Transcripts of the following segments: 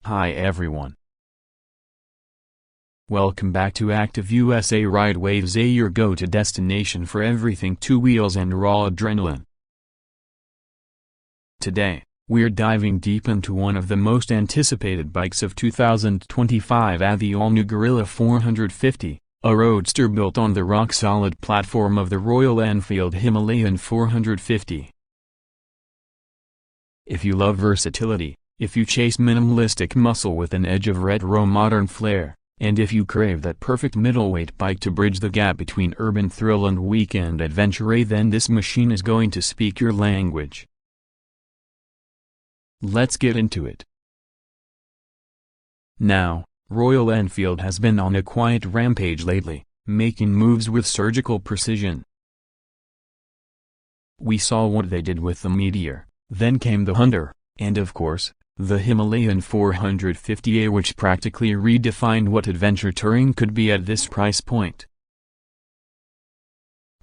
Hi everyone. Welcome back to Active USA Ride Waves, your go-to destination for everything two wheels and raw adrenaline. Today, we're diving deep into one of the most anticipated bikes of 2025, the all-new Guerrilla 450, a roadster built on the rock-solid platform of the Royal Enfield Himalayan 450. If you love versatility, if you chase minimalistic muscle with an edge of retro modern flair, and if you crave that perfect middleweight bike to bridge the gap between urban thrill and weekend adventure, then this machine is going to speak your language. Let's get into it. Now, Royal Enfield has been on a quiet rampage lately, making moves with surgical precision. We saw what they did with the Meteor, then came the Hunter, and of course, the Himalayan 450A, which practically redefined what adventure touring could be at this price point.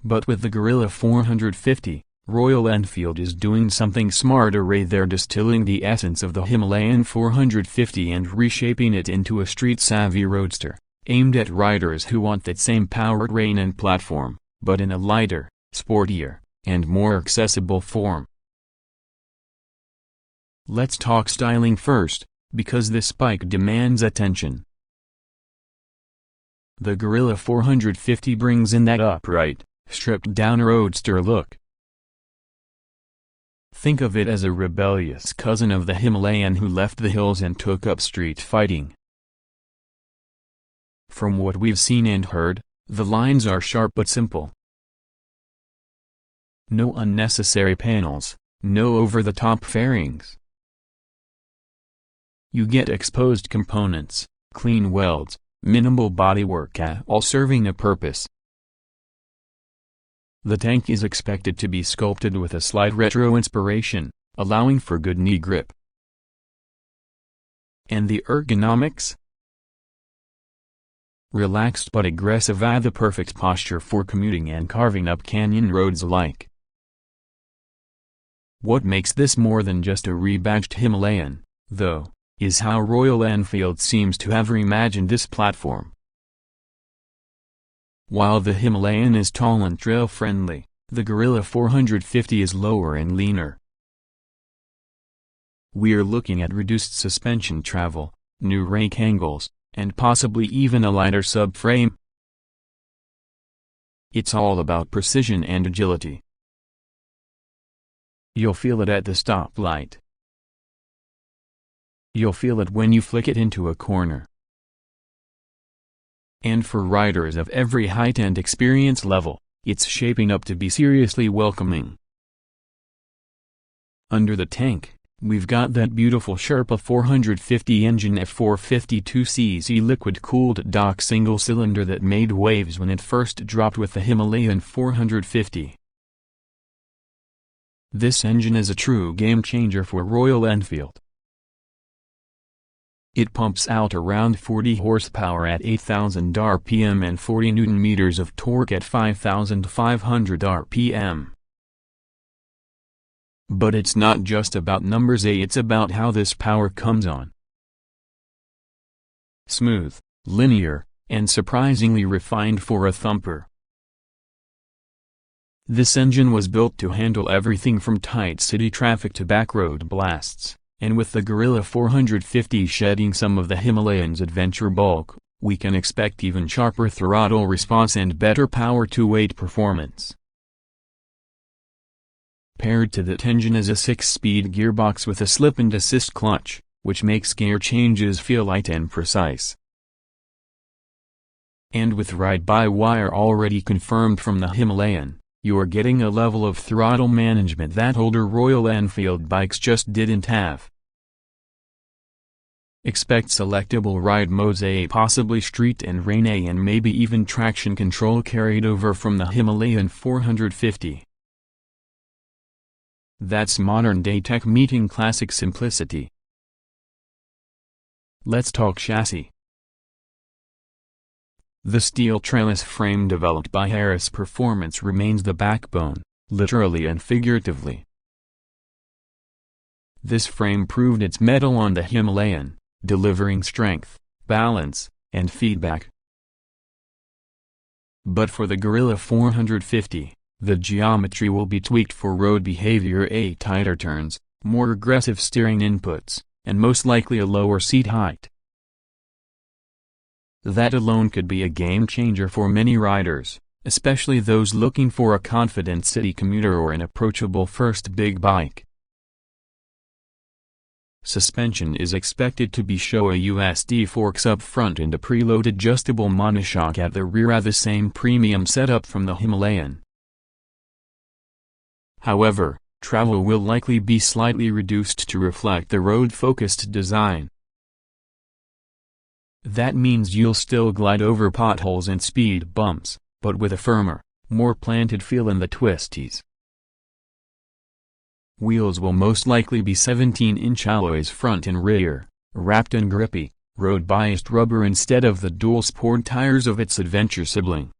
But with the Guerrilla 450, Royal Enfield is doing something smarter. They're distilling the essence of the Himalayan 450 and reshaping it into a street-savvy roadster, aimed at riders who want that same powertrain and platform, but in a lighter, sportier, and more accessible form. Let's talk styling first, because this bike demands attention. The Guerrilla 450 brings in that upright, stripped-down roadster look. Think of it as a rebellious cousin of the Himalayan who left the hills and took up street fighting. From what we've seen and heard, the lines are sharp but simple. No unnecessary panels, no over-the-top fairings. You get exposed components, clean welds, minimal bodywork, all serving a purpose. The tank is expected to be sculpted with a slight retro inspiration, allowing for good knee grip. And the ergonomics? Relaxed but aggressive, the perfect posture for commuting and carving up canyon roads alike. What makes this more than just a rebadged Himalayan, though, is how Royal Enfield seems to have reimagined this platform. While the Himalayan is tall and trail-friendly, the Guerrilla 450 is lower and leaner. We're looking at reduced suspension travel, new rake angles, and possibly even a lighter subframe. It's all about precision and agility. You'll feel it at the stoplight. You'll feel it when you flick it into a corner. And for riders of every height and experience level, it's shaping up to be seriously welcoming. Under the tank, we've got that beautiful Sherpa 450 engine F452cc liquid-cooled Dock single-cylinder that made waves when it first dropped with the Himalayan 450. This engine is a true game-changer for Royal Enfield. It pumps out around 40 horsepower at 8,000 rpm and 40 Nm of torque at 5,500 rpm. But it's not just about numbers, it's about how this power comes on. Smooth, linear, and surprisingly refined for a thumper. This engine was built to handle everything from tight city traffic to backroad blasts. And with the Guerrilla 450 shedding some of the Himalayan's adventure bulk, we can expect even sharper throttle response and better power-to-weight performance. Paired to that engine is a 6-speed gearbox with a slip-and-assist clutch, which makes gear changes feel light and precise. And with ride-by-wire already confirmed from the Himalayan, you're getting a level of throttle management that older Royal Enfield bikes just didn't have. Expect selectable ride modes, possibly street and rain, and maybe even traction control carried over from the Himalayan 450. That's modern-day tech meeting classic simplicity. Let's talk chassis. The steel trellis frame developed by Harris Performance remains the backbone, literally and figuratively. This frame proved its mettle on the Himalayan, delivering strength, balance, and feedback. But for the Guerrilla 450, the geometry will be tweaked for road behavior: tighter turns, more aggressive steering inputs, and most likely a lower seat height. That alone could be a game changer for many riders, especially those looking for a confident city commuter or an approachable first big bike. Suspension is expected to be Showa USD forks up front and a preload adjustable monoshock at the rear, the same premium setup from the Himalayan. However, travel will likely be slightly reduced to reflect the road-focused design. That means you'll still glide over potholes and speed bumps, but with a firmer, more planted feel in the twisties. Wheels will most likely be 17-inch alloys front and rear, wrapped in grippy, road-biased rubber instead of the dual-sport tires of its adventure sibling.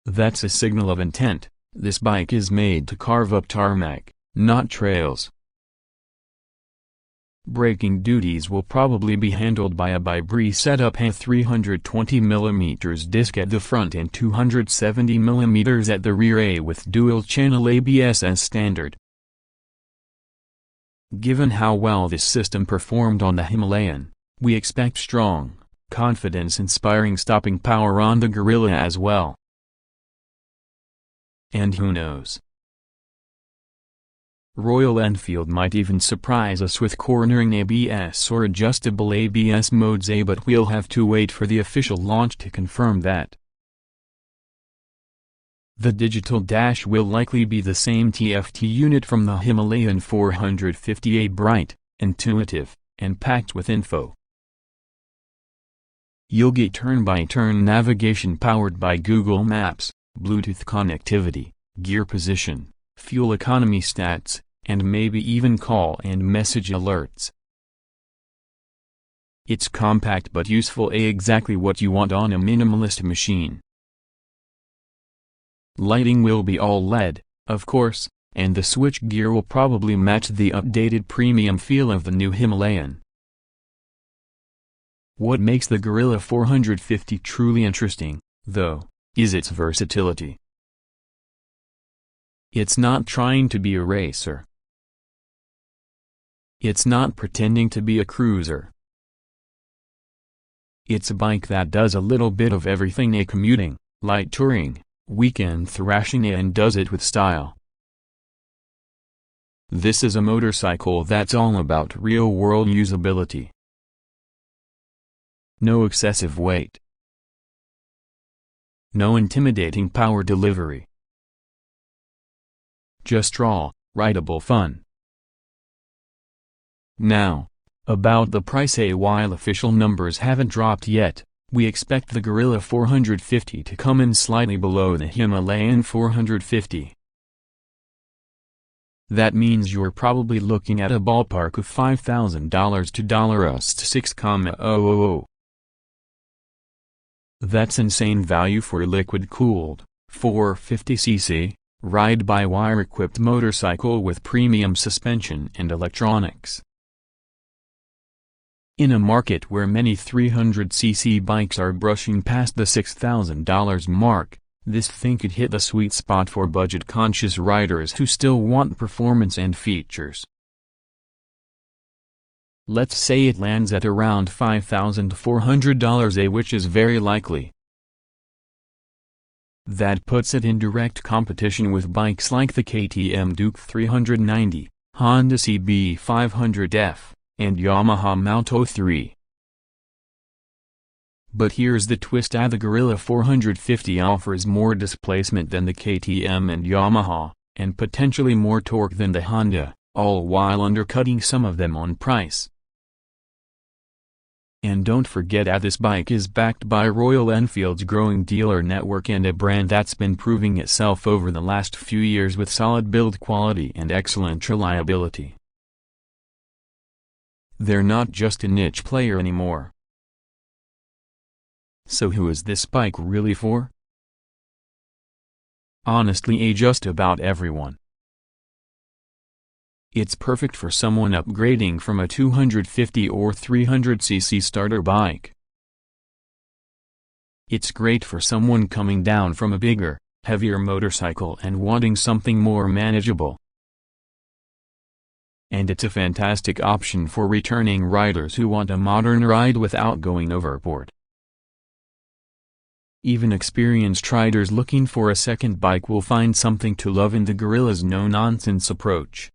That's a signal of intent. This bike is made to carve up tarmac, not trails. Braking duties will probably be handled by a Bibri setup, a 320mm disc at the front and 270mm at the rear, with dual-channel ABS as standard. Given how well this system performed on the Himalayan, we expect strong, confidence-inspiring stopping power on the Guerrilla as well. And who knows? Royal Enfield might even surprise us with cornering ABS or adjustable ABS modes, but we'll have to wait for the official launch to confirm that. The digital dash will likely be the same TFT unit from the Himalayan 450, bright, intuitive, and packed with info. You'll get turn-by-turn navigation powered by Google Maps, Bluetooth connectivity, gear position, fuel economy stats, and maybe even call and message alerts. It's compact but useful, exactly what you want on a minimalist machine. Lighting will be all LED, of course, and the switch gear will probably match the updated premium feel of the new Himalayan. What makes the Guerrilla 450 truly interesting, though, is its versatility. It's not trying to be a racer. It's not pretending to be a cruiser. It's a bike that does a little bit of everything: a commuting, light touring, weekend thrashing, and does it with style. This is a motorcycle that's all about real-world usability. No excessive weight. No intimidating power delivery. Just raw, rideable fun. Now, about the price. While official numbers haven't dropped yet, we expect the Guerrilla 450 to come in slightly below the Himalayan 450. That means you're probably looking at a ballpark of $5,000 to $6,000. That's insane value for a liquid-cooled, 450cc, ride-by-wire equipped motorcycle with premium suspension and electronics. In a market where many 300cc bikes are brushing past the $6,000 mark, this thing could hit the sweet spot for budget-conscious riders who still want performance and features. Let's say it lands at around $5,400, which is very likely. That puts it in direct competition with bikes like the KTM Duke 390, Honda CB 500F, and Yamaha Moto 3. But here's the twist: the Guerrilla 450 offers more displacement than the KTM and Yamaha, and potentially more torque than the Honda, all while undercutting some of them on price. And don't forget this bike is backed by Royal Enfield's growing dealer network and a brand that's been proving itself over the last few years with solid build quality and excellent reliability. They're not just a niche player anymore. So who is this bike really for? Honestly, just about everyone. It's perfect for someone upgrading from a 250 or 300cc starter bike. It's great for someone coming down from a bigger, heavier motorcycle and wanting something more manageable. And it's a fantastic option for returning riders who want a modern ride without going overboard. Even experienced riders looking for a second bike will find something to love in the Guerrilla's no-nonsense approach.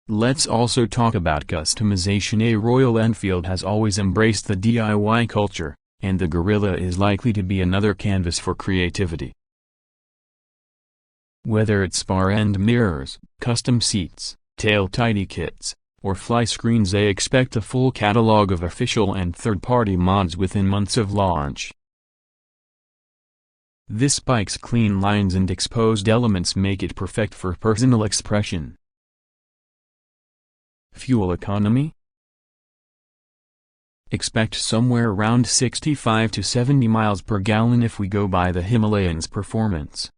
Let's also talk about customization. A Royal Enfield has always embraced the DIY culture, and the Guerrilla is likely to be another canvas for creativity. Whether it's far-end mirrors, custom seats, tail tidy kits, or fly screens, they expect a full catalog of official and third-party mods within months of launch. This bike's clean lines and exposed elements make it perfect for personal expression. Fuel economy? Expect somewhere around 65 to 70 miles per gallon if we go by the Himalayan's performance.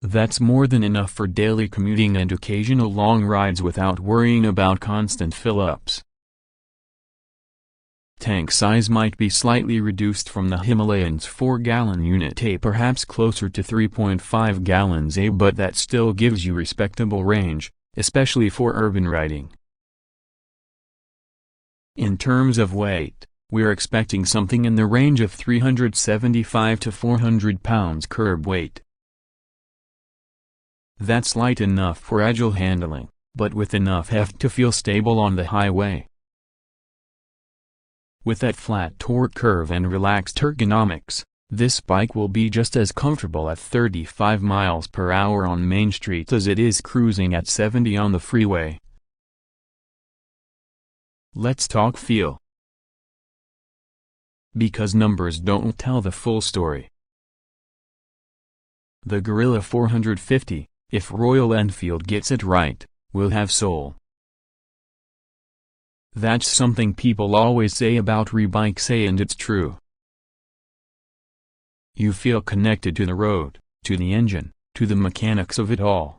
That's more than enough for daily commuting and occasional long rides without worrying about constant fill-ups. Tank size might be slightly reduced from the Himalayan's 4-gallon unit A, perhaps closer to 3.5 gallons A, but that still gives you respectable range, especially for urban riding. In terms of weight, we're expecting something in the range of 375 to 400 pounds curb weight. That's light enough for agile handling, but with enough heft to feel stable on the highway. With that flat torque curve and relaxed ergonomics, this bike will be just as comfortable at 35 miles per hour on Main Street as it is cruising at 70 on the freeway. Let's talk feel. Because numbers don't tell the full story. The Guerrilla 450, if Royal Enfield gets it right, will have soul. That's something people always say about re-bikes, and it's true. You feel connected to the road, to the engine, to the mechanics of it all.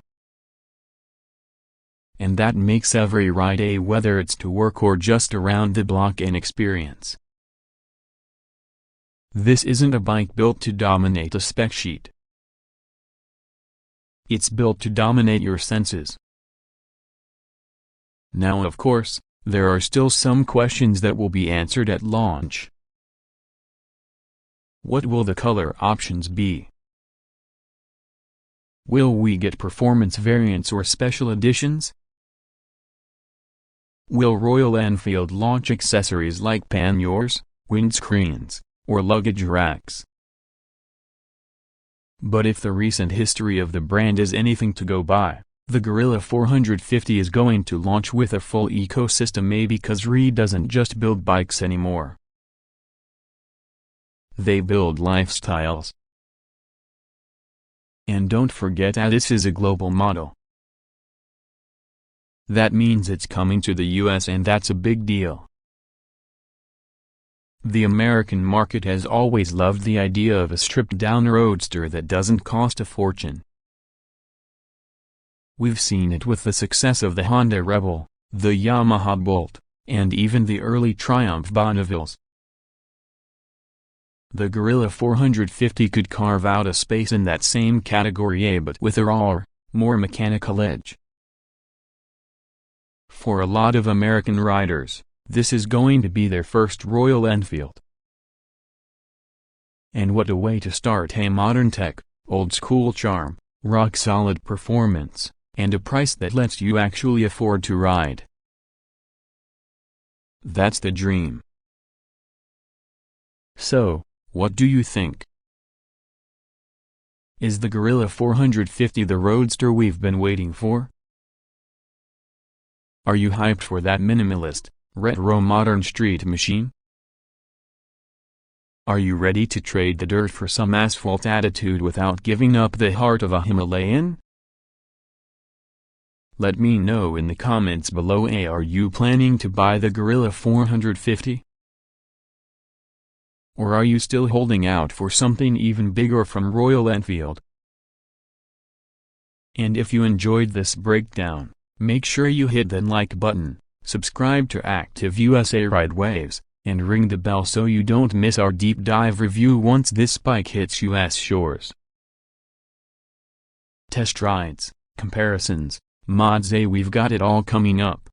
And that makes every ride, whether it's to work or just around the block, an experience. This isn't a bike built to dominate a spec sheet. It's built to dominate your senses. Now, of course, there are still some questions that will be answered at launch. What will the color options be? Will we get performance variants or special editions? Will Royal Enfield launch accessories like panniers, windscreens, or luggage racks? But if the recent history of the brand is anything to go by, the Guerrilla 450 is going to launch with a full ecosystem, because RE doesn't just build bikes anymore. They build lifestyles. And don't forget that this is a global model. That means it's coming to the US, and that's a big deal. The American market has always loved the idea of a stripped-down roadster that doesn't cost a fortune. We've seen it with the success of the Honda Rebel, the Yamaha Bolt, and even the early Triumph Bonnevilles. The Guerrilla 450 could carve out a space in that same category, but with a rawer, more mechanical edge. For a lot of American riders, this is going to be their first Royal Enfield. And what a way to start! Modern tech, old-school charm, rock-solid performance, and a price that lets you actually afford to ride. That's the dream. So, what do you think? Is the Guerrilla 450 the roadster we've been waiting for? Are you hyped for that minimalist, retro modern street machine? Are you ready to trade the dirt for some asphalt attitude without giving up the heart of a Himalayan? Let me know in the comments below. Are you planning to buy the Guerrilla 450? Or are you still holding out for something even bigger from Royal Enfield? And if you enjoyed this breakdown, make sure you hit that like button, subscribe to Active USA Ride Waves, and ring the bell so you don't miss our deep dive review once this bike hits US shores. Test rides, comparisons, mods, we've got it all coming up.